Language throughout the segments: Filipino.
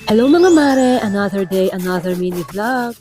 Hello mga mare, another day, another mini vlog.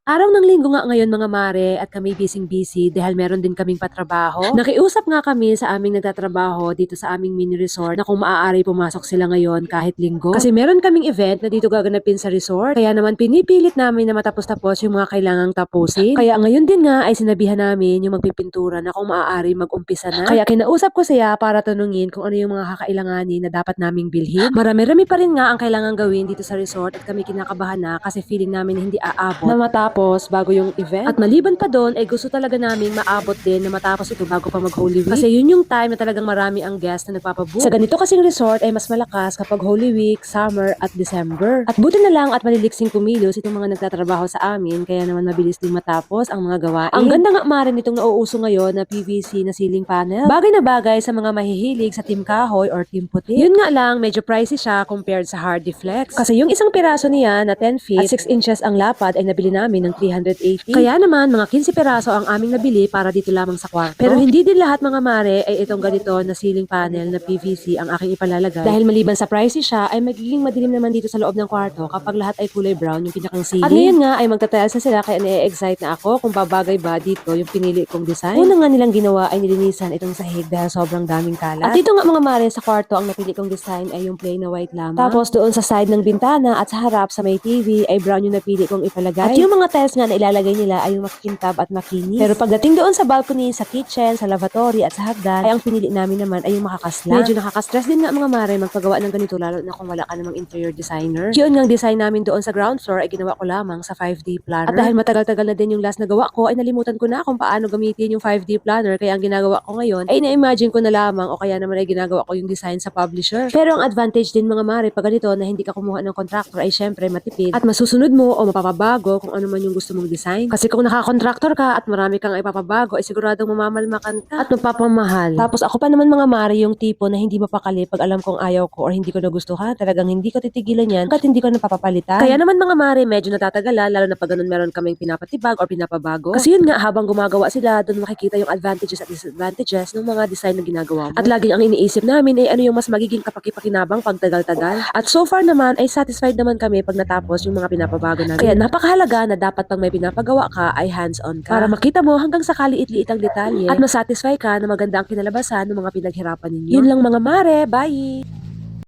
Araw ng linggo nga ngayon mga mare at kami busy dahil meron din kaming patrabaho. Nakiusap nga kami sa aming nagtatrabaho dito sa aming mini resort na kung maaari pumasok sila ngayon kahit linggo. Kasi meron kaming event na dito gaganapin sa resort. Kaya naman pinipilit namin na matapos-tapos yung mga kailangang tapusin. Kaya ngayon din nga ay sinabihan namin yung magpipintura na kung maaari mag-umpisa na. Kaya kinausap ko siya para tanungin kung ano yung mga kakailanganin na dapat naming bilhin. Marami-rami pa rin nga ang kailangan gawin dito sa resort at kami kinakabahan na kasi feeling namin hindi aabot na matapos bago yung event. At maliban pa doon, ay gusto talaga namin maabot din na matapos ito bago pa mag-Holy Week. Kasi yun yung time na talagang marami ang guest na nagpapabook. Sa ganito kasing resort ay mas malakas kapag Holy Week, Summer at December. At buti na lang at maliliksing kumilos itong mga nagtatrabaho sa amin kaya naman mabilis din matapos ang mga gawain. Ang ganda nga marin nitong nauuso ngayon na PVC na ceiling panel. Bagay na bagay sa mga mahihilig sa team kahoy or team puti. Yun nga lang, medyo pricey siya compared sa Hardy Flex. Kasi yung isang piraso niya na 10 feet at 6 inches ang lapad ay nabili namin ng 380. Kaya naman, mga 15 peraso ang aming nabili para dito lamang sa kwarto. Pero hindi din lahat mga mare ay itong ganito na ceiling panel na PVC ang aking ipalalagay. Dahil maliban sa pricey siya, ay magiging madilim naman dito sa loob ng kwarto kapag lahat ay kulay brown yung pinakang ceiling. At ngayon nga ay magtatiles na sila kaya na-excite na ako kung babagay ba dito yung pinili kong design. Una nga nilang ginawa ay nilinisan itong sahig dahil sobrang daming kalat. At dito nga mga mare sa kwarto ang napili kong design ay yung plain na white lamang. Tapos doon sa side ng bintana at sa harap sa may TV ay brown yung napili kong ipalagay. At yung mga tiles nga na ilalagay nila ay yung makikintab at makinis. Pero pagdating doon sa balcony, sa kitchen, sa lavatory at sa hagdan, ay ang pinili namin naman ay yung makakasla. Medyo nakaka-stress din nga mga mare magpagawa ng ganito lalo na kung wala ka namang interior designer. Yun nga ang design namin doon sa ground floor ay ginawa ko lamang sa 5D planner. At dahil matagal-tagal na din yung last na gawa ko ay nalimutan ko na kung paano gamitin yung 5D planner kaya ang ginagawa ko ngayon ay na-imagine ko na lamang o kaya naman ay ginagawa ko yung design sa publisher. Pero ang advantage din mga mare pag ganito na hindi ka kumuha ng contractor ay syempre matipid at masusunod mo o mapapabago kung ano man yung gusto mong design. Kasi kung naka-contractor ka at marami kang ipapabago ay siguradong mamamalmakan ka at mapapamahal. Tapos ako pa naman mga mare yung tipo na hindi mapakali pag alam kong ayaw ko or hindi ko nagustuhan. Talagang hindi ko titigilan yan at hindi ko napapapalitan. Kaya naman mga mare medyo natatagalan lalo na pag ganun meron kaming pinapatibag or pinapabago. Kasi yun nga habang gumagawa sila doon makikita yung advantages at disadvantages ng mga design na ginagawa mo. At laging ang iniisip namin ay ano yung mas magiging kapaki-pakinabang pag tagal-tagal. At so far naman ay satisfied naman kami pag natapos yung mga pinapabago namin. Kaya napakahalaga na dapat pag may pinapagawa ka ay hands-on ka. Para makita mo hanggang sa kaliit-liit ang detalye at masatisfy ka na maganda ang kinalabasan ng mga pinaghirapan ninyo. Yun lang mga mare, bye!